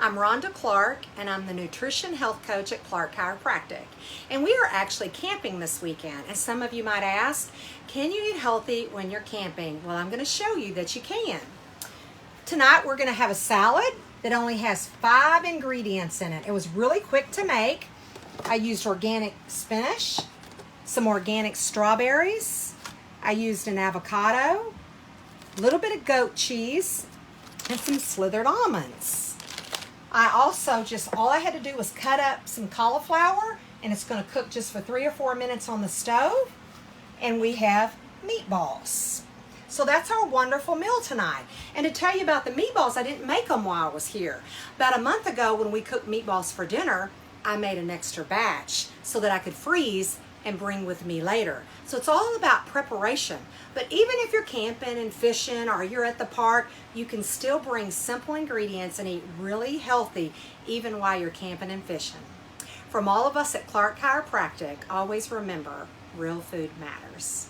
I'm Rhonda Clark, and I'm the Nutrition Health Coach at Clark Chiropractic. And we are actually camping this weekend. And some of you might ask, can you eat healthy when you're camping? Well, I'm going to show you that you can. Tonight we're going to have a salad that only has 5 ingredients in it. It was really quick to make. I used organic spinach, some organic strawberries. I used an avocado, a little bit of goat cheese, and some slithered almonds. I also all I had to do was cut up some cauliflower, and it's going to cook just for 3 or 4 minutes on the stove. And we have meatballs. So that's our wonderful meal tonight. And to tell you about the meatballs, I didn't make them while I was here. About a month ago when we cooked meatballs for dinner, I made an extra batch so that I could freeze and bring with me later. So it's all about preparation. But even if you're camping and fishing or you're at the park, you can still bring simple ingredients and eat really healthy even while you're camping and fishing. From all of us at Clark Chiropractic, always remember, real food matters.